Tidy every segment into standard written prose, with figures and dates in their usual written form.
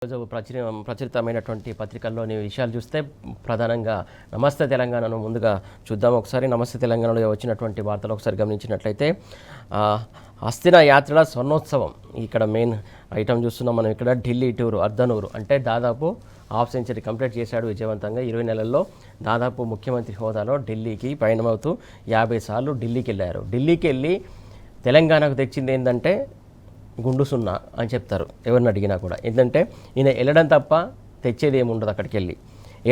రోజు ప్రచురితమైనటువంటి పత్రికల్లోని విషయాలు చూస్తే ప్రధానంగా నమస్తే తెలంగాణను ముందుగా చూద్దాం. ఒకసారి నమస్తే తెలంగాణలో వచ్చినటువంటి వార్తలు ఒకసారి గమనించినట్లయితే హస్తిన యాత్రల స్వర్ణోత్సవం ఇక్కడ మెయిన్ ఐటమ్ చూస్తున్నాం మనం. ఇక్కడ ఢిల్లీ టూర్ అర్ధనూరు అంటే దాదాపు హాఫ్ సెంచరీ కంప్లీట్ చేశాడు విజయవంతంగా. 20 నెలల్లో దాదాపు ముఖ్యమంత్రి హోదాలో ఢిల్లీకి పయనమవుతూ 50 సార్లు ఢిల్లీకి వెళ్ళారు. ఢిల్లీకి వెళ్ళి తెలంగాణకు తెచ్చింది ఏంటంటే గుండు సున్నా అని చెప్తారు ఎవరిని అడిగినా కూడా. ఏంటంటే ఈయన వెళ్ళడం తప్ప తెచ్చేది ఏముండదు. అక్కడికి వెళ్ళి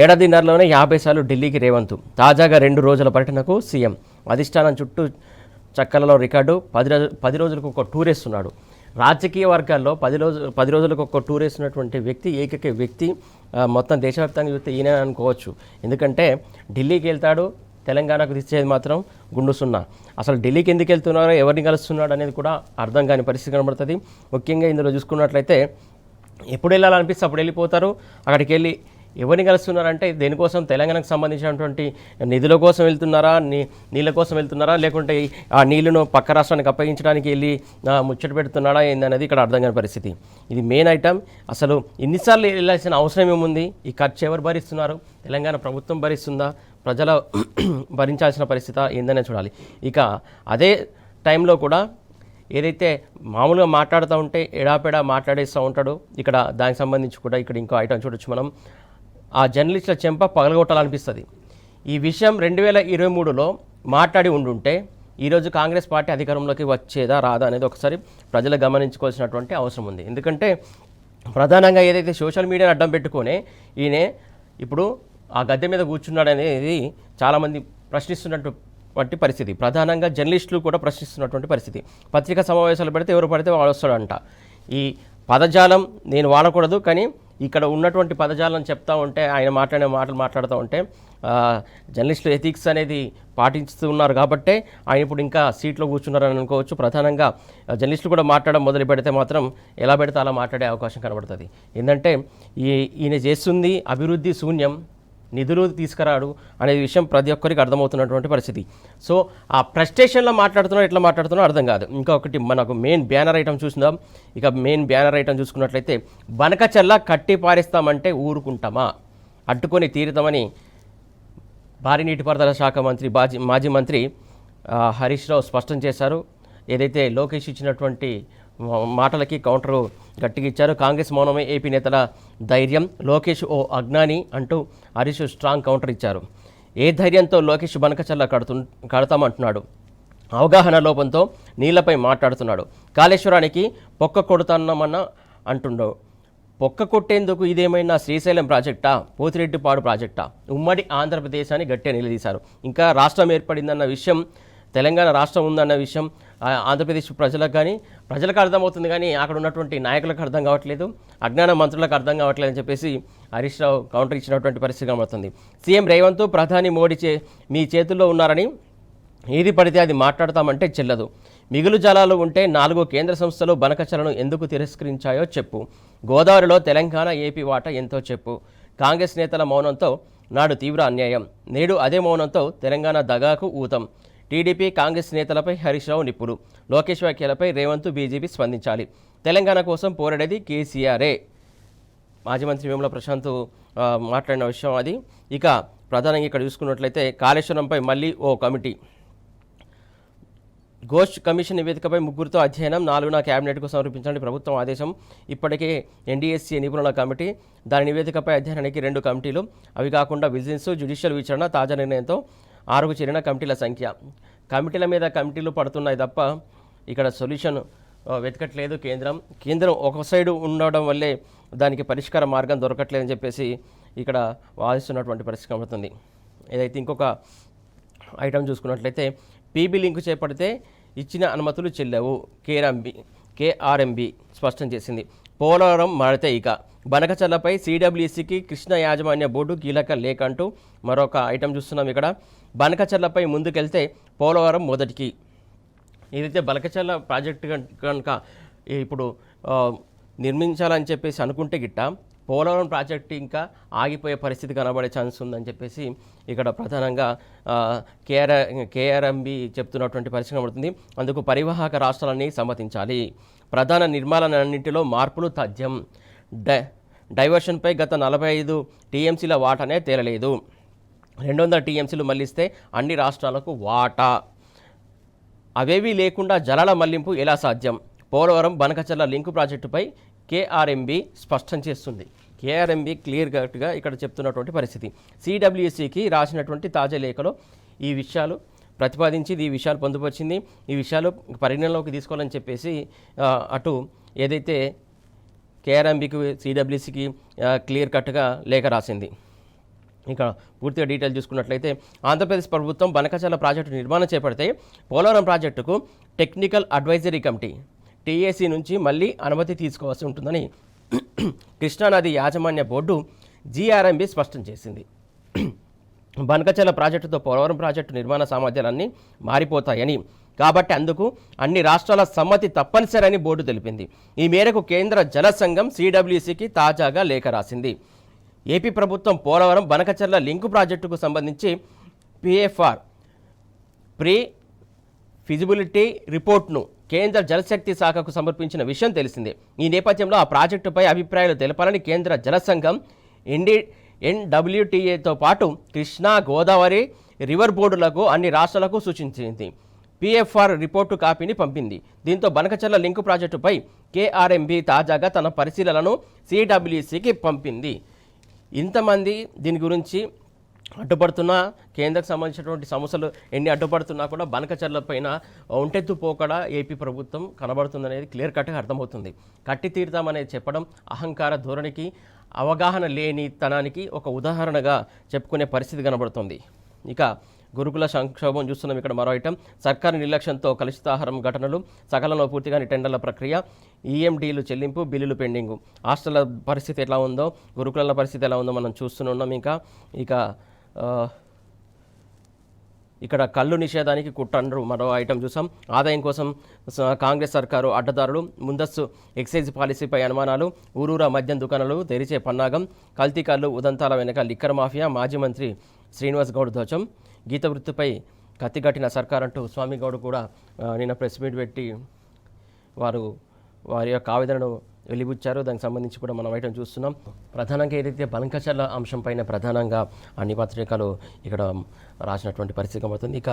ఏడాదిన్నరలోనే 50 సార్లు ఢిల్లీకి రేవంత్. తాజాగా 2 రోజుల పర్యటనకు సీఎం. అధిష్టానం చుట్టూ చక్కలలో రికార్డు. 10 రోజులకు ఒక టూర్ వేస్తున్నాడు. రాజకీయ వర్గాల్లో 10 రోజులకు ఒక టూర్ వేస్తున్నటువంటి వ్యక్తి, ఏకైక వ్యక్తి మొత్తం దేశవ్యాప్తంగా చూస్తే ఈయన అనుకోవచ్చు. ఎందుకంటే ఢిల్లీకి వెళ్తాడు, తెలంగాణకు తెచ్చేది మాత్రం గుండు సున్నా. అసలు ఢిల్లీకి ఎందుకు వెళ్తున్నారో, ఎవరిని కలుస్తున్నాడు అనేది కూడా అర్థం కాని పరిస్థితి కనబడుతుంది. ముఖ్యంగా ఇందులో చూసుకున్నట్లయితే ఎప్పుడు వెళ్ళాలనిపిస్తే అప్పుడు వెళ్ళిపోతారు. అక్కడికి వెళ్ళి ఎవరిని కలుస్తున్నారంటే దేనికోసం, తెలంగాణకు సంబంధించినటువంటి నిధుల కోసం వెళ్తున్నారా, నీళ్ళ కోసం వెళ్తున్నారా, లేకుంటే ఆ నీళ్లను పక్క రాష్ట్రానికి అప్పగించడానికి వెళ్ళి ముచ్చట పెడుతున్నాడా ఏందనేది ఇక్కడ అర్థం కాని పరిస్థితి. ఇది మెయిన్ ఐటమ్. అసలు ఇన్నిసార్లు వెళ్ళాల్సిన అవసరం ఏముంది? ఈ ఖర్చు ఎవరు భరిస్తున్నారు? తెలంగాణ ప్రభుత్వం భరిస్తుందా, ప్రజల భరించాల్సిన పరిస్థితి ఏందనే చూడాలి. ఇక అదే టైంలో కూడా ఏదైతే మామూలుగా మాట్లాడుతూ ఉంటే ఎడాపెడా మాట్లాడేస్తూ ఉంటాడు. ఇక్కడ దానికి సంబంధించి కూడా ఇక్కడ ఇంకో ఐటమ్ చూడొచ్చు మనం. ఆ జర్నలిస్టుల చెంప పగలగొట్టాలనిపిస్తుంది. ఈ విషయం 2023లో మాట్లాడి ఉండుంటే ఈరోజు కాంగ్రెస్ పార్టీ అధికారంలోకి వచ్చేదా రాదా అనేది ఒకసారి ప్రజలు గమనించుకోవాల్సినటువంటి అవసరం ఉంది. ఎందుకంటే ప్రధానంగా ఏదైతే సోషల్ మీడియాను అడ్డం పెట్టుకొని ఈయన ఇప్పుడు ఆ గద్దె మీద కూర్చున్నాడు అనేది చాలామంది ప్రశ్నిస్తున్నటువంటి పరిస్థితి. ప్రధానంగా జర్నలిస్టులు కూడా ప్రశ్నిస్తున్నటువంటి పరిస్థితి. పత్రికా సమావేశాలు పెడితే ఎవరు పడితే వాడు వస్తాడంట. ఈ పదజాలం నేను వాడకూడదు, కానీ ఇక్కడ ఉన్నటువంటి పదజాలం చెప్తా ఉంటే, ఆయన మాట్లాడే మాటలు మాట్లాడుతూ ఉంటే జర్నలిస్టులు ఎథిక్స్ అనేది పాటిస్తూ ఉన్నారు కాబట్టే ఆయన ఇప్పుడు ఇంకా సీట్లో కూర్చున్నారని అనుకోవచ్చు. ప్రధానంగా జర్నలిస్టులు కూడా మాట్లాడడం మొదలు పెడితే మాత్రం ఎలా పెడితే అలా మాట్లాడే అవకాశం కనబడుతుంది. ఏంటంటే ఈయన చేస్తుంది అభివృద్ధి శూన్యం, నిధులు తీసుకురాడు అనే విషయం ప్రతి ఒక్కరికి అర్థమవుతున్నటువంటి పరిస్థితి. సో ఆ ఫ్రస్ట్రేషన్లో మాట్లాడుతున్నా ఎట్లా మాట్లాడుతున్నా అర్థం కాదు. ఇంకొకటి మనకు మెయిన్ బ్యానర్ ఐటమ్ చూసిందాం. ఇక మెయిన్ బ్యానర్ ఐటమ్ చూసుకున్నట్లయితే బనకచర్ల కట్టి పారేస్తామంటే ఊరుకుంటామా, అడ్డుకొని తీరుతామని భారీ నీటిపారుదల శాఖ మంత్రి మాజీ మంత్రి హరీష్ రావు స్పష్టం చేశారు. ఏదైతే లోకేష్ ఇచ్చినటువంటి మాటలకి కౌంటరు గట్టిగా ఇచ్చారు. కాంగ్రెస్ మౌనమే ఏపీ నేతల ధైర్యం, లోకేష్ ఓ అజ్ఞాని అంటూ హరీష్ స్ట్రాంగ్ కౌంటర్ ఇచ్చారు. ఏ ధైర్యంతో లోకేష్ బనకచర్ల కడతామంటున్నాడు? అవగాహన లోపంతో నీళ్లపై మాట్లాడుతున్నాడు. కాళేశ్వరానికి పొక్క కొడుతున్నామన్న అంటుండవు. పొక్క కొట్టేందుకు ఇదేమైనా శ్రీశైలం ప్రాజెక్టా, పోతిరెడ్డిపాడు ప్రాజెక్టా? ఉమ్మడి ఆంధ్రప్రదేశాన్ని గట్టిగా నిలదీశారు. ఇంకా రాష్ట్రం ఏర్పడిందన్న విషయం, తెలంగాణ రాష్ట్రం ఉందన్న విషయం ఆంధ్రప్రదేశ్ ప్రజలకు అర్థమవుతుంది, కానీ అక్కడ ఉన్నటువంటి నాయకులకు అర్థం కావట్లేదు, అజ్ఞాన మంత్రులకు అర్థం కావట్లేదు అని చెప్పేసి హరీష్ రావు కౌంటర్ ఇచ్చినటువంటి పరిస్థితి కనబడుతుంది. సీఎం రేవంత్ ప్రధాని మోడీ మీ చేతుల్లో ఉన్నారని ఏది పడితే అది మాట్లాడతామంటే చెల్లదు. మిగులు జలాలు ఉంటే 4 కేంద్ర సంస్థలు బనకచర్లను ఎందుకు తిరస్కరించాయో చెప్పు. గోదావరిలో తెలంగాణ ఏపీ వాటా ఎంతో చెప్పు. కాంగ్రెస్ నేతల మౌనంతో నాడు తీవ్ర అన్యాయం, నేడు అదే మౌనంతో తెలంగాణ దగాకు ఊతం. టీడీపీ కాంగ్రెస్ నేతలపై హరీష్ రావు నిప్పులు. లోకేష్ వ్యాఖ్యలపై రేవంత్ బీజేపీ స్పందించాలి. తెలంగాణ కోసం పోరాడేది కేసీఆరే. మాజీ మంత్రి వేముల ప్రశాంత్ మాట్లాడిన విషయం అది. ఇక ప్రధానంగా ఇక్కడ చూసుకున్నట్లయితే కాళేశ్వరంపై మళ్ళీ ఓ కమిటీ. ఘోష్ కమిషన్ నివేదికపై 3గురితో అధ్యయనం, 4న కేబినెట్కు సమర్పించాలని ప్రభుత్వం ఆదేశం. ఇప్పటికే ఎన్డీఎస్సీ నిపుణుల కమిటీ, దాని నివేదికపై అధ్యయనానికి 2 కమిటీలు. అవి కాకుండా విజిలెన్స్, జ్యుడిషియల్ విచారణ. తాజా నిర్ణయంతో 6కు చేరిన కమిటీల సంఖ్య. కమిటీల మీద కమిటీలు పడుతున్నాయి తప్ప ఇక్కడ సొల్యూషన్ వెతకట్లేదు కేంద్రం ఒక సైడు ఉండడం వల్లే దానికి పరిష్కార మార్గం దొరకట్లేదని చెప్పేసి ఇక్కడ వాదిస్తున్నటువంటి పరిస్థితి కనబడుతుంది. ఏదైతే ఇంకొక ఐటమ్ చూసుకున్నట్లయితే పీబీ లింకు చేపడితే ఇచ్చిన అనుమతులు చెల్లవు, కేఆర్ఎంబీ స్పష్టం చేసింది. పోలవరం మారితే ఇక బనకచర్లపై సిడబ్ల్యూసీకి కృష్ణ యాజమాన్య బోర్డు కీలక లేఖ అంటూ మరొక ఐటమ్ చూస్తున్నాం. ఇక్కడ బనకచర్లపై ముందుకెళ్తే పోలవరం మొదటికి. ఏదైతే బనకచర్ల ప్రాజెక్టు కనుక ఇప్పుడు నిర్మించాలని చెప్పేసి అనుకుంటే గిట్ట పోలవరం ప్రాజెక్టు ఇంకా ఆగిపోయే పరిస్థితి కనబడే ఛాన్స్ ఉందని చెప్పేసి ఇక్కడ ప్రధానంగా కేఆర్ఎంబీ చెప్తున్నటువంటి పరిస్థితి కనబడుతుంది. అందుకు పరివాహక రాష్ట్రాలని సమ్మతించాలి. ప్రధాన నిర్మాణాలన్నింటిలో మార్పులు తథ్యం. డైవర్షన్పై గత 45 టీఎంసీల వాటానే తేలలేదు. 200 టీఎంసీలు మళ్లిస్తే అన్ని రాష్ట్రాలకు వాటా. అవేవీ లేకుండా జలాల మళ్లింపు ఎలా సాధ్యం? పోలవరం బనకచర్ల లింకు ప్రాజెక్టుపై కేఆర్ఎంబీ స్పష్టం చేస్తుంది. కేఆర్ఎంబీ క్లియర్ కట్గా ఇక్కడ చెప్తున్నటువంటి పరిస్థితి. సిడబ్ల్యూసికి రాసినటువంటి తాజా లేఖలో ఈ విషయాలు ప్రతిపాదించి ఈ విషయాలు పొందుపరిచింది. ఈ విషయాలు పరిగణలోకి తీసుకోవాలని చెప్పేసి అటు ఏదైతే కేఆర్ఎంబీకి సిడబ్ల్యూసికి క్లియర్ కట్గా లేఖ రాసింది. ఇక పూర్తిగా డీటెయిల్ చూసుకున్నట్లయితే ఆంధ్రప్రదేశ్ ప్రభుత్వం బనకచర్ల ప్రాజెక్టు నిర్మాణం చేపడితే పోలవరం ప్రాజెక్టుకు టెక్నికల్ అడ్వైజరీ కమిటీ టీఏసీ నుంచి మళ్ళీ అనుమతి తీసుకోవాల్సి ఉంటుందని కృష్ణానది యాజమాన్య బోర్డు జీఆర్ఎంబీ స్పష్టం చేసింది. బనకచర్ల ప్రాజెక్టుతో పోలవరం ప్రాజెక్టు నిర్మాణ సామర్థ్యాలన్నీ మారిపోతాయని, కాబట్టి అందుకు అన్ని రాష్ట్రాల సమ్మతి తప్పనిసరని బోర్డు తెలిపింది. ఈ మేరకు కేంద్ర జల సంఘం సిడబ్ల్యూసికి తాజాగా లేఖ రాసింది. ఏపీ ప్రభుత్వం పోలవరం బనకచర్ల లింకు ప్రాజెక్టుకు సంబంధించి పిఎఫ్ఆర్ ప్రీ ఫిజిబిలిటీ రిపోర్ట్ను కేంద్ర జలశక్తి శాఖకు సమర్పించిన విషయం తెలిసిందే. ఈ నేపథ్యంలో ఆ ప్రాజెక్టుపై అభిప్రాయాలు తెలపాలని కేంద్ర జల సంఘం ఎన్డబ్ల్యూటీఏతో పాటు కృష్ణా గోదావరి రివర్ బోర్డులకు అన్ని రాష్ట్రాలకు సూచించింది. పిఎఫ్ఆర్ రిపోర్టు కాపీని పంపింది. దీంతో బనకచర్ల లింకు ప్రాజెక్టుపై కేఆర్ఎంబీ తాజాగా తన పరిశీలనను సిడబ్ల్యూసికి పంపింది. ఇంతమంది దీని గురించి అడ్డుపడుతున్నా, కేంద్రకు సంబంధించినటువంటి సమస్యలు ఎన్ని అడ్డుపడుతున్నా కూడా బనకచర్ల పైన ఒంటెత్తు పోకడ ఏపీ ప్రభుత్వం కనబడుతుందనేది క్లియర్ కట్గా అర్థమవుతుంది. కట్టి తీరుతామనేది చెప్పడం అహంకార ధోరణికి, అవగాహన లేని తనానికి ఒక ఉదాహరణగా చెప్పుకునే పరిస్థితి కనబడుతుంది. ఇక గురుకుల సంక్షోభం చూస్తున్నాం. ఇక్కడ మరో ఐటం, సర్కారు నిర్లక్ష్యంతో కలుషితాహారం ఘటనలు, సకాలంలో పూర్తిగా టెండర్ల ప్రక్రియ, ఈఎండీలు చెల్లింపు, బిల్లులు పెండింగు. హాస్టళ్ల పరిస్థితి ఎలా ఉందో, గురుకుల పరిస్థితి ఎలా ఉందో మనం చూస్తున్నాం. ఇక ఇక్కడ కళ్ళు నిషేధానికి కుట్రన్నారు. మరో ఐటమ్ చూసాం. ఆదాయం కోసం కాంగ్రెస్ సర్కారు అడ్డదారులు, ముందస్తు ఎక్సైజ్ పాలసీపై అనుమానాలు, ఊరూరా మద్యం దుకాణాలు తెరిచే పన్నాగం, కల్తీ కళ్ళు ఉదంతాల వెనక లిక్కర్ మాఫియా, మాజీ మంత్రి శ్రీనివాస్ గౌడ్ ధ్వజం, గీత వృత్తిపై కత్తిగట్టిన సర్కార్ అంటూ స్వామి గౌడ్ కూడా నిన్న ప్రెస్ మీట్ పెట్టి వారి యొక్క ఆవేదనను వెలిబుచ్చారు. దానికి సంబంధించి కూడా మనం ఐటమ్ చూస్తున్నాం. ప్రధానంగా ఏదైతే బనకచర్ల అంశం పైన ప్రధానంగా అన్ని పత్రికలు ఇక్కడ రాసినటువంటి పరిస్థితి కనబడుతుంది. ఇక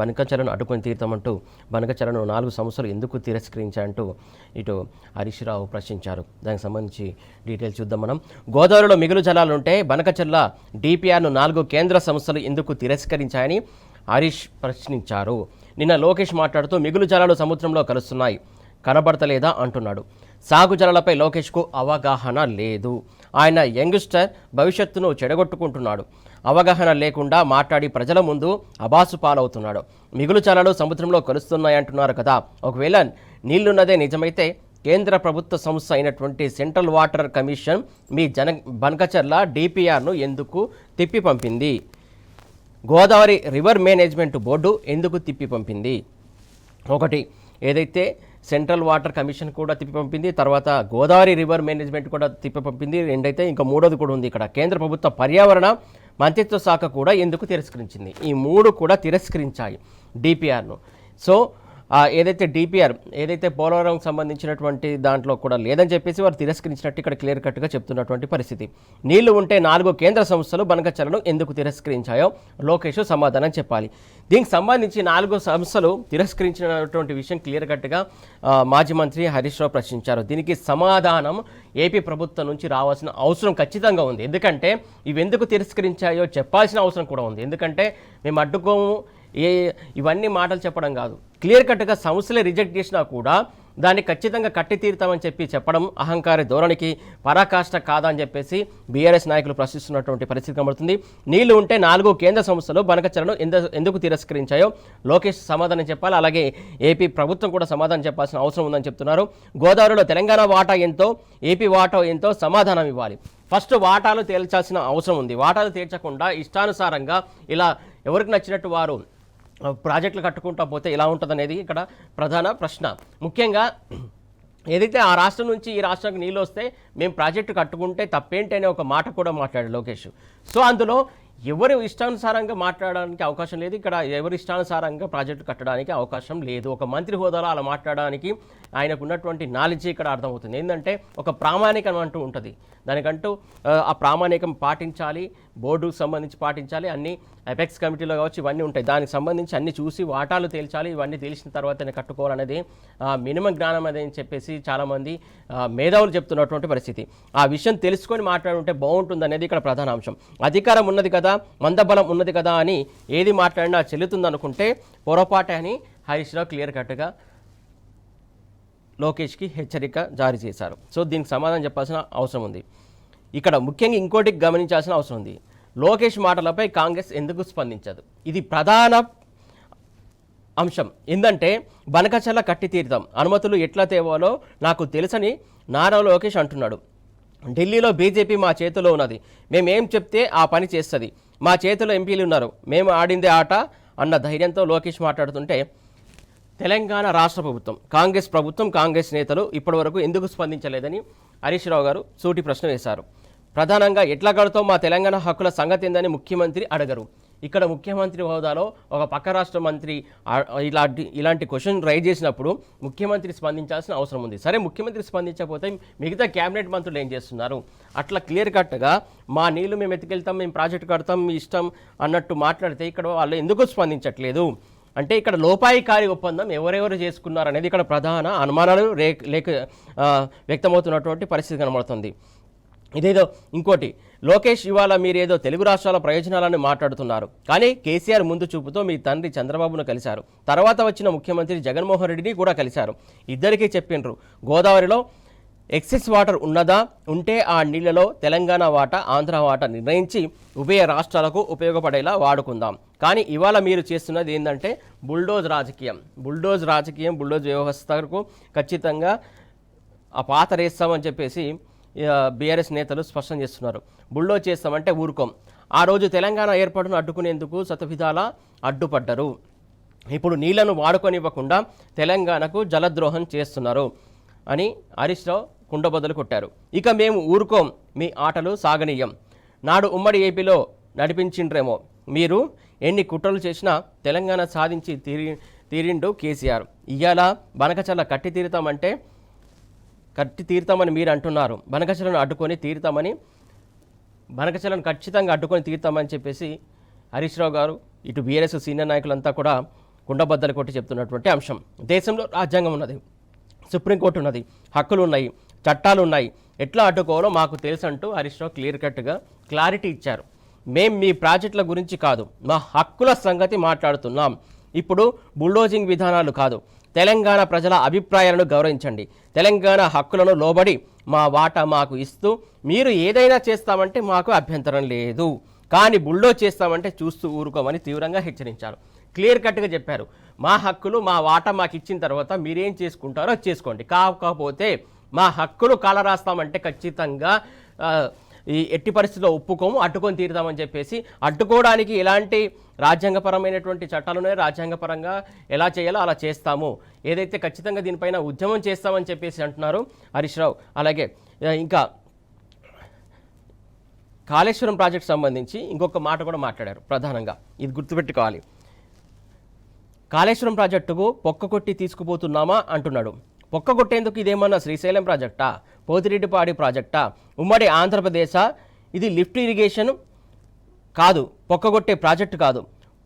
బనకచర్లను అడ్డుకొని తీరుతామంటూ బనకచర్లను 4 సంవత్సరాలు ఎందుకు తిరస్కరించాయంటూ ఇటు హరీష్ రావు ప్రశ్నించారు. దానికి సంబంధించి డీటెయిల్స్ చూద్దాం మనం. గోదావరిలో మిగులు జలాలుంటే బనకచర్ల డిపిఆర్ను 4 కేంద్ర సంస్థలు ఎందుకు తిరస్కరించాయని హరీష్ ప్రశ్నించారు. నిన్న లోకేష్ మాట్లాడుతూ మిగులు జలాలు సముద్రంలో కలుస్తున్నాయి, కనబడతలేదా అంటున్నాడు. సాగు జలాలపై లోకేష్కు అవగాహన లేదు. ఆయన యంగ్స్టర్, భవిష్యత్తును చెడగొట్టుకుంటున్నాడు. అవగాహన లేకుండా మాట్లాడి ప్రజల ముందు అబాసు పాలవుతున్నాడు. మిగులు జలాలు సముద్రంలో కలుస్తున్నాయంటున్నారు కదా, ఒకవేళ నీళ్లున్నదే నిజమైతే కేంద్ర ప్రభుత్వ సంస్థ అయినటువంటి సెంట్రల్ వాటర్ కమిషన్ మీ బనకచర్ల డిపిఆర్ను ఎందుకు తిప్పి పంపింది? గోదావరి రివర్ మేనేజ్మెంట్ బోర్డు ఎందుకు తిప్పి పంపింది? ఒకటి ఏదైతే సెంట్రల్ వాటర్ కమిషన్ కూడా తిప్పి పంపింది, తర్వాత గోదావరి రివర్ మేనేజ్మెంట్ కూడా తిప్పి పంపింది. రెండైతే ఇంకా మూడోది కూడా ఉంది. ఇక్కడ కేంద్ర ప్రభుత్వ పర్యావరణ మంత్రిత్వ శాఖ కూడా ఎందుకు తిరస్కరించింది? ఈ 3 కూడా తిరస్కరించాయి డిపిఆర్ను. సో ఏదైతే డిపిఆర్ ఏదైతే పోలవరం సంబంధించినటువంటి దాంట్లో కూడా లేదని చెప్పేసి వారు తిరస్కరించినట్టు ఇక్కడ క్లియర్ కట్గా చెప్తున్నటువంటి పరిస్థితి. నీళ్లు ఉంటే 4 కేంద్ర సంస్థలు బనకచర్లను ఎందుకు తిరస్కరించాయో లోకేష్ సమాధానం చెప్పాలి. దీనికి సంబంధించి 4 సంస్థలు తిరస్కరించినటువంటి విషయం క్లియర్ కట్గా మాజీ మంత్రి హరీష్ రావు ప్రశ్నించారు. దీనికి సమాధానం ఏపీ ప్రభుత్వం నుంచి రావాల్సిన అవసరం ఖచ్చితంగా ఉంది. ఎందుకంటే ఇవి ఎందుకు తిరస్కరించాయో చెప్పాల్సిన అవసరం కూడా ఉంది. ఎందుకంటే మేము అడ్డుకోము ఇవన్నీ మాటలు చెప్పడం కాదు, క్లియర్ కట్గా సంస్థలే రిజెక్ట్ చేసినా కూడా దాన్ని ఖచ్చితంగా కట్టి తీరుతామని చెప్పడం అహంకార ధోరణికి పరాకాష్ట కాదా అని చెప్పేసి బీఆర్ఎస్ నాయకులు ప్రశ్నిస్తున్నటువంటి పరిస్థితి కనబడుతుంది. నీళ్లు ఉంటే 4 కేంద్ర సంస్థలు బనకచర్లను ఎందుకు తిరస్కరించాయో లోకేష్ సమాధానం చెప్పాలి. అలాగే ఏపీ ప్రభుత్వం కూడా సమాధానం చెప్పాల్సిన అవసరం ఉందని చెప్తున్నారు. గోదావరిలో తెలంగాణ వాటా ఎంతో, ఏపీ వాటా ఎంతో సమాధానం ఇవ్వాలి. ఫస్ట్ వాటాలు తేల్చాల్సిన అవసరం ఉంది. వాటాలు తేల్చకుండా ఇష్టానుసారంగా ఇలా ఎవరికి నచ్చినట్టు వారు ప్రాజెక్టులు కట్టుకుంటా పోతే ఎలా ఉంటుందనేది ఇక్కడ ప్రధాన ప్రశ్న. ముఖ్యంగా ఏదైతే ఆ రాష్ట్రం నుంచి ఈ రాష్ట్రానికి నీళ్ళు వస్తే మేము ప్రాజెక్టు కట్టుకుంటే తప్పేంటి అనే ఒక మాట కూడా మాట్లాడాడు లోకేష్. సో అందులో ఎవరు ఇష్టానుసారంగా మాట్లాడడానికి అవకాశం లేదు. ఇక్కడ ఎవరు ఇష్టానుసారంగా ప్రాజెక్టు కట్టడానికి అవకాశం లేదు. ఒక మంత్రి హోదాలో అలా మాట్లాడడానికి ఆయనకు ఉన్నటువంటి నాలెడ్జ్ ఇక్కడ అర్థమవుతుంది. ఏంటంటే ఒక ప్రామాణికం అంటూ ఉంటుంది, దానికంటూ ఆ ప్రామాణికం పాటించాలి, బోర్డుకు సంబంధించి పాటించాలి, అన్ని ఎపెక్స్ కమిటీలో కావచ్చు ఇవన్నీ ఉంటాయి, దానికి సంబంధించి అన్ని చూసి వాటాలు తేల్చాలి, ఇవన్నీ తెలిసిన తర్వాతనే కట్టుకోవాలనేది మినిమం జ్ఞానం అదే అని చెప్పేసి చాలామంది మేధావులు చెప్తున్నటువంటి పరిస్థితి. ఆ విషయం తెలుసుకొని మాట్లాడుంటే బాగుంటుంది అనేది ఇక్కడ ప్రధాన అంశం. అధికారం ఉన్నది కదా, మందబలం ఉన్నది కదా అని ఏది మాట్లాడినా చెల్లుతుంది అనుకుంటే పొరపాటే అని హరీష్ రావు క్లియర్ కట్గా లోకేష్కి హెచ్చరిక జారీ చేశారు. సో దీనికి సమాధానం చెప్పాల్సిన అవసరం ఉంది. ఇక్కడ ముఖ్యంగా ఇంకోటి గమనించాల్సిన అవసరం ఉంది, లోకేష్ మాటలపై కాంగ్రెస్ ఎందుకు స్పందించదు? ఇది ప్రధాన అంశం. ఏంటంటే బనకచర్ల కట్టి తీరుతాం, అనుమతులు ఎట్లా తేవాలో నాకు తెలుసని నారా లోకేష్ అంటున్నాడు. ఢిల్లీలో బీజేపీ మా చేతిలో ఉన్నది, మేమేం చెప్తే ఆ పని చేస్తుంది, మా చేతిలో ఎంపీలు ఉన్నారు, మేము ఆడిందే ఆట అన్న ధైర్యంతో లోకేష్ మాట్లాడుతుంటే తెలంగాణ రాష్ట్ర ప్రభుత్వం, కాంగ్రెస్ నేతలు ఇప్పటివరకు ఎందుకు స్పందించలేదని హరీష్ రావు గారు సూటి ప్రశ్న వేశారు. ప్రధానంగా ఎట్లా కడతాం మా తెలంగాణ హక్కుల సంగతి ఏందని ముఖ్యమంత్రి అడగరు. ఇక్కడ ముఖ్యమంత్రి హోదాలో ఒక పక్క రాష్ట్ర మంత్రి ఇలాంటి క్వశ్చన్ రైజ్ చేసినప్పుడు ముఖ్యమంత్రి స్పందించాల్సిన అవసరం ఉంది. సరే, ముఖ్యమంత్రి స్పందించకపోతే మిగతా క్యాబినెట్ మంత్రులు ఏం చేస్తున్నారు? అట్లా క్లియర్ కట్గా మా నీళ్లు మేము ఎత్తుకెళ్తాం, మేము ప్రాజెక్టు కడతాం, మీ ఇష్టం అన్నట్టు మాట్లాడితే ఇక్కడ వాళ్ళు ఎందుకు స్పందించట్లేదు అంటే ఇక్కడ లోపాయికారి ఒప్పందం ఎవరెవరు చేసుకున్నారు అనేది ఇక్కడ ప్రధాన అనుమానాలు వ్యక్తమవుతున్నటువంటి పరిస్థితి కనబడుతుంది. ఇదేదో ఇంకోటి, లోకేష్ ఇవాళ మీరేదో తెలుగు రాష్ట్రాల ప్రయోజనాలను మాట్లాడుతున్నారు, కానీ కేసీఆర్ ముందు చూపుతో మీ తండ్రి చంద్రబాబును కలిశారు, తర్వాత వచ్చిన ముఖ్యమంత్రి జగన్మోహన్ రెడ్డిని కూడా కలిశారు, ఇద్దరికీ చెప్పిండ్రు గోదావరిలో ఎక్సెస్ వాటర్ ఉన్నదా, ఉంటే ఆ నీళ్లలో తెలంగాణ వాటా ఆంధ్ర వాటా నిర్ణయించి ఉభయ రాష్ట్రాలకు ఉపయోగపడేలా వాడుకుందాం. కానీ ఇవాళ మీరు చేస్తున్నది ఏంటంటే బుల్డోజ్ వ్యవస్థకు ఖచ్చితంగా ఆ పాత రేస్తామని చెప్పేసి బీఆర్ఎస్ నేతలు స్పష్టం చేస్తున్నారు. బుల్డోజ్ చేస్తామంటే ఊరుకోం. ఆ రోజు తెలంగాణ ఏర్పాటును అడ్డుకునేందుకు శతవిధాలా అడ్డుపడ్డరు, ఇప్పుడు నీళ్లను వాడుకొనివ్వకుండా తెలంగాణకు జలద్రోహం చేస్తున్నారు అని హరీష్ రావు కుండబద్దలు కొట్టారు. ఇక మేము ఊరుకోం, మీ ఆటలు సాగనీయం. నాడు ఉమ్మడి ఏపీలో నడిపించిండ్రేమో, మీరు ఎన్ని కుట్రలు చేసినా తెలంగాణ సాధించి తీరిండు కేసీఆర్. ఇవాళ బనకచర్ల కట్టి తీరుతామని మీరు అంటున్నారు, బనకచర్లను ఖచ్చితంగా అడ్డుకొని తీరుతామని చెప్పేసి హరీష్ రావు గారు ఇటు బీఆర్ఎస్ సీనియర్ నాయకులంతా కూడా కుండబద్దలు కొట్టి చెప్తున్నటువంటి అంశం. దేశంలో రాజ్యాంగం ఉన్నది, సుప్రీంకోర్టు ఉన్నది, హక్కులు ఉన్నాయి, చట్టాలు ఉన్నాయి, ఎట్లా అడ్డుకోవాలో మాకు తెలుసు అంటూ హరీష్ రావు క్లియర్ కట్గా క్లారిటీ ఇచ్చారు. మేం మీ ప్రాజెక్టుల గురించి కాదు, మా హక్కుల సంగతి మాట్లాడుతున్నాం. ఇప్పుడు బుల్డోజింగ్ విధానాలు కాదు, తెలంగాణ ప్రజల అభిప్రాయాలను గౌరవించండి, తెలంగాణ హక్కులను లోబడి మా వాటా మాకు ఇస్తూ మీరు ఏదైనా చేస్తామంటే మాకు అభ్యంతరం లేదు, కానీ బుల్డోజ్ చేస్తామంటే చూస్తూ ఊరుకోమని తీవ్రంగా హెచ్చరించారు. క్లియర్ కట్గా చెప్పారు, మా హక్కులు మా వాటా మాకు ఇచ్చిన తర్వాత మీరేం చేసుకుంటారో చేసుకోండి, కాకపోతే మా హక్కులు కాలరాస్తామంటే ఖచ్చితంగా ఈ ఎట్టి పరిస్థితిలో ఒప్పుకోము, అడ్డుకొని తీరుతామని చెప్పేసి అడ్డుకోవడానికి ఎలాంటి రాజ్యాంగపరమైనటువంటి చట్టాలు ఉన్నాయో రాజ్యాంగపరంగా ఎలా చేయాలో అలా చేస్తాము, ఏదైతే ఖచ్చితంగా దీనిపైన ఉద్యమం చేస్తామని చెప్పేసి అంటున్నారు హరీష్ రావు. అలాగే ఇంకా కాళేశ్వరం ప్రాజెక్ట్ సంబంధించి ఇంకొక మాట కూడా మాట్లాడారు. ప్రధానంగా ఇది గుర్తుపెట్టుకోవాలి, కాళేశ్వరం ప్రాజెక్టుకు పొక్కకొట్టి తీసుకుపోతున్నామా అంటున్నాడు. పొక్కగొట్టేందుకు ఇదేమన్నా శ్రీశైలం ప్రాజెక్టా, పోతిరెడ్డిపాడి ప్రాజెక్టా, ఉమ్మడి ఆంధ్రప్రదేశా? ఇది లిఫ్ట్ ఇరిగేషన్ కాదు, పొక్కగొట్టే ప్రాజెక్టు కాదు.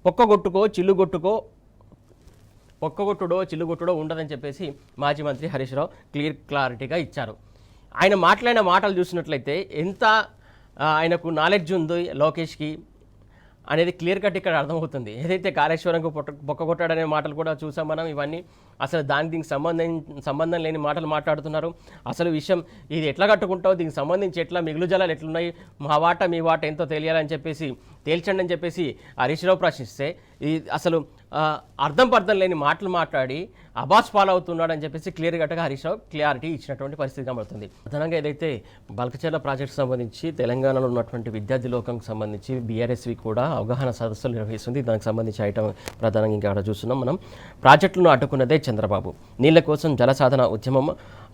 పొక్కగొట్టుడో చిల్లుగొట్టుడో ఉండదని చెప్పేసి మాజీ మంత్రి హరీష్ రావు క్లారిటీగా ఇచ్చారు. ఆయన మాట్లాడిన మాటలు చూసినట్లయితే ఎంత ఆయనకు నాలెడ్జ్ ఉంది లోకేష్కి అనేది క్లియర్ కట్ ఇక్కడ అర్థమవుతుంది. ఏదైతే కాళేశ్వరంకు పొక్కగొట్టాడనే మాటలు కూడా చూసాం మనం, ఇవన్నీ అసలు దీనికి సంబంధం లేని మాటలు మాట్లాడుతున్నారు. అసలు విషయం ఇది ఎట్లా కట్టుకుంటావు, దీనికి సంబంధించి ఎట్లా మిగులు జలాలు ఎట్లున్నాయి, మా వాటా మీ వాటా ఎంతో తెలియాలని చెప్పేసి తేల్చండి అని చెప్పేసి హరీష్ రావు ప్రశ్నిస్తే అసలు అర్థం లేని మాటలు మాట్లాడి అబాస్ పాలవుతున్నాడు అని చెప్పేసి క్లియర్ కట్గా హరీష్ రావు క్లారిటీ ఇచ్చినటువంటి పరిస్థితి కనబడుతుంది. ప్రధానంగా ఏదైతే బల్కచర్ల ప్రాజెక్టు సంబంధించి తెలంగాణలో ఉన్నటువంటి విద్యార్థి లోకంకి సంబంధించి బీఆర్ఎస్వి కూడా అవగాహన సదస్సులు నిర్వహిస్తుంది. దానికి సంబంధించి ఐటమ్ ప్రధానంగా ఇంకా చూస్తున్నాం మనం. ప్రాజెక్టులను అడ్డుకున్నదే చంద్రబాబు, నీళ్ల కోసం జల సాధన ఉద్యమం,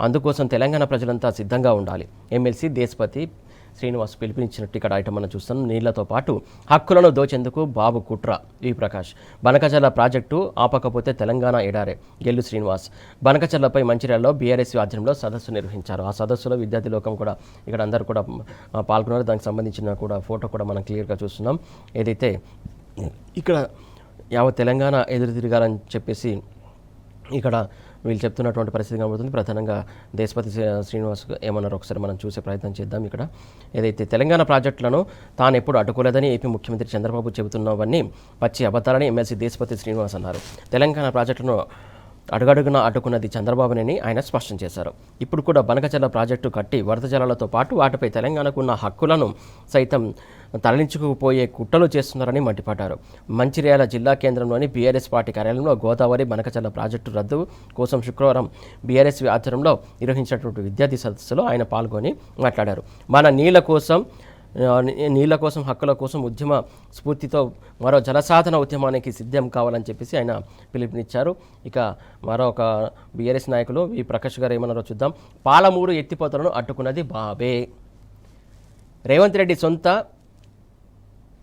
అందుకోసం తెలంగాణ ప్రజలంతా సిద్ధంగా ఉండాలి. ఎమ్మెల్సీ దేశపతి శ్రీనివాస్ పిలుపునిచ్చినట్టు ఇక్కడ ఐటమ్ మనం చూస్తున్నాం. నీళ్లతో పాటు హక్కులను దోచేందుకు బాబు కుట్ర వి ప్రకాష్. బనకచర్ల ప్రాజెక్టు ఆపకపోతే తెలంగాణ ఎడారే గెల్లు శ్రీనివాస్. బనకచర్లపై మంచిర్యాలలో బీఆర్ఎస్ ఆధ్వర్యంలో సదస్సు నిర్వహించారు. ఆ సదస్సులో విద్యార్థి లోకం కూడా ఇక్కడ అందరూ కూడా పాల్గొన్నారు. దానికి సంబంధించిన కూడా ఫోటో కూడా మనం క్లియర్గా చూస్తున్నాం. ఏదైతే ఇక్కడ యావత్ తెలంగాణ ఎదురు తిరగాలని చెప్పేసి ఇక్కడ వీళ్ళు చెప్తున్నటువంటి పరిస్థితి కనబడుతుంది. ప్రధానంగా దేశపతి శ్రీనివాస్ ఏమన్నారో ఒకసారి మనం చూసే ప్రయత్నం చేద్దాం. ఇక్కడ ఏదైతే తెలంగాణ ప్రాజెక్టులను తాను ఎప్పుడు అడ్డుకోలేదని ఏపీ ముఖ్యమంత్రి చంద్రబాబు చెబుతున్నవన్నీ పచ్చి అబద్ధాలని ఎమ్మెల్సీ దేశపతి శ్రీనివాస్ అన్నారు. తెలంగాణ ప్రాజెక్టులను అడుగడుగున అడ్డుకున్నది చంద్రబాబునని ఆయన స్పష్టం చేశారు. ఇప్పుడు కూడా బనకచర్ల ప్రాజెక్టు కట్టి వరద జలాలతో పాటు వాటిపై తెలంగాణకు ఉన్న హక్కులను సైతం తరలించుకుపోయే కుట్రలు చేస్తున్నారని మండిపడ్డారు. మంచిర్యాల జిల్లా కేంద్రంలోని బీఆర్ఎస్ పార్టీ కార్యాలయంలో గోదావరి బనకచర్ల ప్రాజెక్టు రద్దు కోసం శుక్రవారం బీఆర్ఎస్ ఆధ్వర్యంలో నిర్వహించినటువంటి విద్యార్థి సదస్సులో ఆయన పాల్గొని మాట్లాడారు. మన నీళ్ల కోసం హక్కుల కోసం ఉద్యమ స్ఫూర్తితో మరో జలసాధన ఉద్యమానికి సిద్ధం కావాలని చెప్పేసి ఆయన పిలుపునిచ్చారు. ఇక మరొక బీఆర్ఎస్ నాయకులు వి ప్రకాష్ గారు ఏమన్నారో చూద్దాం. పాలమూరు ఎత్తిపోతలను అడ్డుకున్నది బాబే. రేవంత్ రెడ్డి సొంత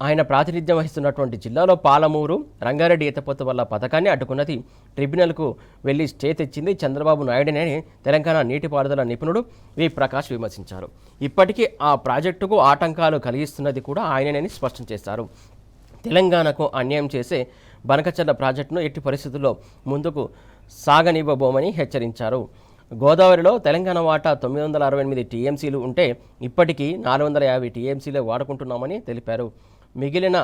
ఆయన ప్రాతినిధ్యం వహిస్తున్నటువంటి జిల్లాలో పాలమూరు రంగారెడ్డి ఎత్తిపోత వల్ల పథకాన్ని అడ్డుకున్నది ట్రిబ్యునల్కు వెళ్లి స్టే తెచ్చింది చంద్రబాబు నాయుడునని తెలంగాణ నీటిపారుదల నిపుణుడు వి ప్రకాష్ విమర్శించారు. ఇప్పటికీ ఆ ప్రాజెక్టుకు ఆటంకాలు కలిగిస్తున్నది కూడా ఆయననని స్పష్టం చేశారు. తెలంగాణకు అన్యాయం చేసే బనకచర్ల ప్రాజెక్టును ఎట్టి పరిస్థితుల్లో ముందుకు సాగనివ్వబోమని హెచ్చరించారు. గోదావరిలో తెలంగాణ వాటా 968 టీఎంసీలు ఉంటే ఇప్పటికీ 450 టీఎంసీలే వాడుకుంటున్నామని తెలిపారు. మిగిలిన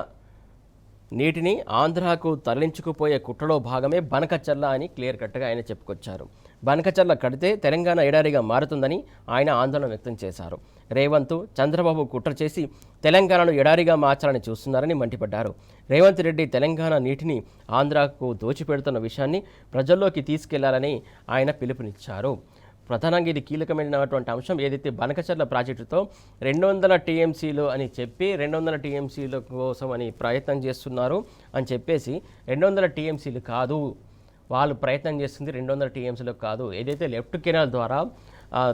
నీటిని ఆంధ్రాకు తరలించుకుపోయే కుట్రలో భాగమే బనకచర్ల అని క్లియర్ కట్గా ఆయన చెప్పుకొచ్చారు. బనకచర్ల కడితే తెలంగాణ ఎడారిగా మారుతుందని ఆయన ఆందోళన వ్యక్తం చేశారు. రేవంత్ చంద్రబాబు కుట్ర చేసి తెలంగాణను ఎడారిగా మార్చాలని చూస్తున్నారని మండిపడ్డారు. రేవంత్ రెడ్డి తెలంగాణ నీటిని ఆంధ్రాకు దోచిపెడుతున్న విషయాన్ని ప్రజల్లోకి తీసుకెళ్లాలని ఆయన పిలుపునిచ్చారు. ప్రధానంగా ఇది కీలకమైనటువంటి అంశం. ఏదైతే బనకచర్ల ప్రాజెక్టుతో 200 టీఎంసీలు అని చెప్పి 200 టీఎంసీల కోసం అని ప్రయత్నం చేస్తున్నారు అని చెప్పేసి 200 టీఎంసీలు కాదు, వాళ్ళు ప్రయత్నం చేస్తుంది 200 టీఎంసీలకు కాదు. ఏదైతే లెఫ్ట్ కెనాల్ ద్వారా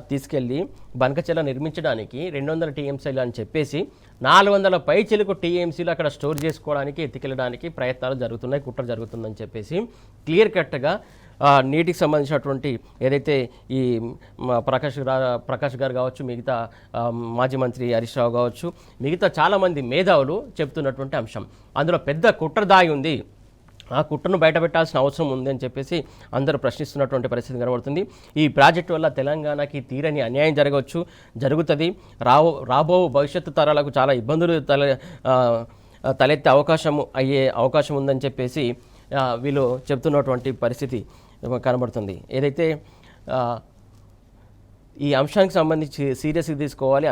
తీసుకెళ్ళి బనకచర్ల నిర్మించడానికి 200 టీఎంసీలు అని చెప్పేసి 400 పైచిలకు టీఎంసీలు అక్కడ స్టోర్ చేసుకోవడానికి ఎత్తుకెళ్ళడానికి ప్రయత్నాలు జరుగుతున్నాయి, కుట్ర జరుగుతుందని చెప్పేసి క్లియర్ కట్గా నీటికి సంబంధించినటువంటి ఏదైతే ఈ ప్రకాష్ గారు కావచ్చు, మిగతా మాజీ మంత్రి హరీష్ రావు కావచ్చు, మిగతా చాలామంది మేధావులు చెప్తున్నటువంటి అంశం. అందులో పెద్ద కుట్ర దాగి ఉంది, ఆ కుట్రను బయటపెట్టాల్సిన అవసరం ఉంది అని చెప్పేసి అందరూ ప్రశ్నిస్తున్నటువంటి పరిస్థితి కనబడుతుంది. ఈ ప్రాజెక్టు వల్ల తెలంగాణకి తీరని అన్యాయం జరుగుతుంది. రాబో భవిష్యత్తు తరాలకు చాలా ఇబ్బందులు తలెత్తే అవకాశం ఉందని చెప్పేసి వీళ్ళు చెప్తున్నటువంటి పరిస్థితి కనబడుతుంది. ఏదైతే ఈ అంశానికి సంబంధించి సీరియస్గా తీసుకోవాలి,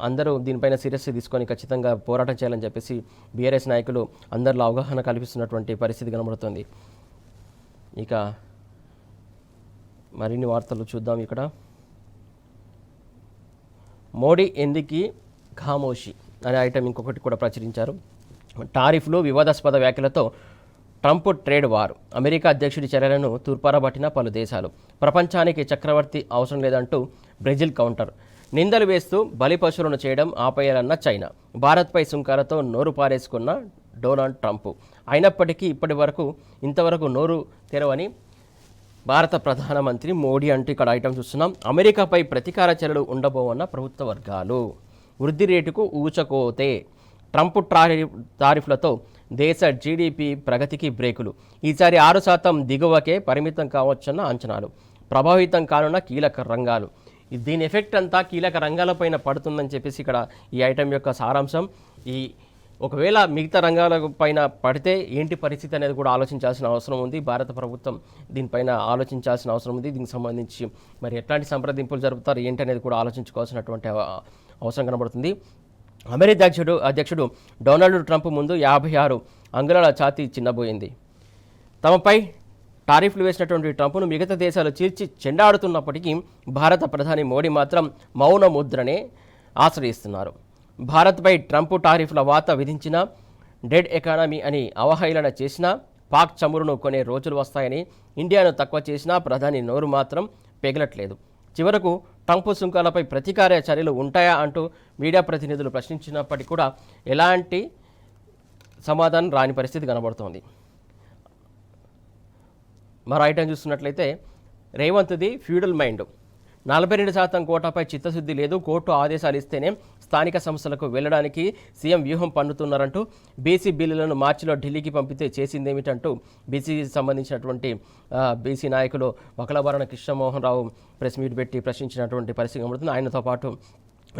అందరూ దీనిపైన సీరియస్గా తీసుకొని ఖచ్చితంగా పోరాటం చేయాలని చెప్పేసి బీఆర్ఎస్ నాయకులు అందరిలో అవగాహన కల్పిస్తున్నటువంటి పరిస్థితి కనబడుతుంది. ఇక మరిన్ని వార్తలు చూద్దాం. ఇక్కడ మోడీ ఎందుకు ఖామోషి అనే ఐటమ్ ఇంకొకటి కూడా ప్రచురించారు. టారిఫ్లు వివాదాస్పద వ్యాఖ్యలతో ట్రంప్ ట్రేడ్ వార్. అమెరికా అధ్యక్షుడి చర్యలను తూర్పారబట్టిన పలు దేశాలు. ప్రపంచానికి చక్రవర్తి అవసరం లేదంటూ బ్రెజిల్ కౌంటర్. నిందలు వేస్తూ బలి పశువులను చేయడం ఆపేయాలన్న చైనా. భారత్పై సుంకాలతో నోరు పారేసుకున్న డొనాల్డ్ ట్రంప్. అయినప్పటికీ ఇంతవరకు నోరు తెరవని భారత ప్రధానమంత్రి మోడీ అంటూ ఇక్కడ ఐటమ్ చూస్తున్నాం. అమెరికాపై ప్రతీకార చర్యలు ఉండబోవన్న ప్రభుత్వ వర్గాలు. వృద్ధి రేటుకు ఊచకోతే. ట్రంప్ టారిఫ్లతో దేశ జీడీపీ ప్రగతికి బ్రేకులు. ఈసారి 6% దిగువకే పరిమితం కావచ్చన్న అంచనాలు. ప్రభావితం కానున్న కీలక రంగాలు. దీని ఎఫెక్ట్ అంతా కీలక రంగాలపైన పడుతుందని చెప్పేసి ఇక్కడ ఈ ఐటమ్ యొక్క సారాంశం. ఒకవేళ మిగతా రంగాల పైన పడితే ఏంటి పరిస్థితి అనేది కూడా ఆలోచించాల్సిన అవసరం ఉంది. భారత ప్రభుత్వం దీనిపైన ఆలోచించాల్సిన అవసరం ఉంది. దీనికి సంబంధించి మరి ఎట్లాంటి సంప్రదింపులు జరుపుతారు ఏంటి అనేది కూడా ఆలోచించుకోవాల్సినటువంటి అవసరం కనబడుతుంది. అమెరికా అధ్యక్షుడు డొనాల్డ్ ట్రంప్ ముందు 56 అంగుళాల ఛాతీ చిన్నబోయింది. తమపై టారిఫ్లు వేసినటువంటి ట్రంప్ను మిగతా దేశాలు చీల్చి చెండాడుతున్నప్పటికీ భారత ప్రధాని మోడీ మాత్రం మౌన ముద్రనే ఆశ్రయిస్తున్నారు. భారత్పై ట్రంప్ టారిఫ్ల వాత విధించిన డెడ్ ఎకానమీ అని అవహేళన చేసినా, పాక్ చమురును కొనే రోజులు వస్తాయని ఇండియాను తక్కువ చేసినా ప్రధాని నోరు మాత్రం పెగలట్లేదు. చివరకు ట్రంప్ సుంకాలపై ప్రతీకార చర్యలు ఉంటాయా అంటూ మీడియా ప్రతినిధులు ప్రశ్నించినప్పటికీ కూడా ఎలాంటి సమాధానం రాని పరిస్థితి కనబడుతోంది. మరో ఐటెం చూస్తున్నట్లయితే రేవంత్ది ఫ్యూడల్ మైండ్, 42% కోటాపై చిత్తశుద్ధి లేదు, కోర్టు ఆదేశాలు ఇస్తేనే స్థానిక సంస్థలకు వెళ్లడానికి సీఎం వ్యూహం పన్నుతున్నారంటూ బీసీ బిల్లులను మార్చిలో ఢిల్లీకి పంపితే చేసిందేమిటంటూ బీసీకి సంబంధించినటువంటి బీసీ నాయకులు వకలభరణ కృష్ణమోహన్ రావు ప్రెస్ మీట్ పెట్టి ప్రశ్నించినటువంటి పరిస్థితి కనబడుతుంది. ఆయనతో పాటు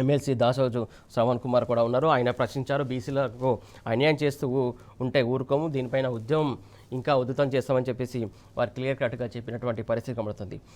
ఎమ్మెల్సీ దాసోజు శ్రవణ్ కుమార్ కూడా ఉన్నారు. ఆయన ప్రశ్నించారు, బీసీలకు అన్యాయం చేస్తూ ఉంటే ఊరుకోము, దీనిపైన ఉద్యమం ఇంకా ఉధృతం చేస్తామని చెప్పేసి వారు క్లియర్ కట్గా చెప్పినటువంటి పరిస్థితి కనబడుతుంది.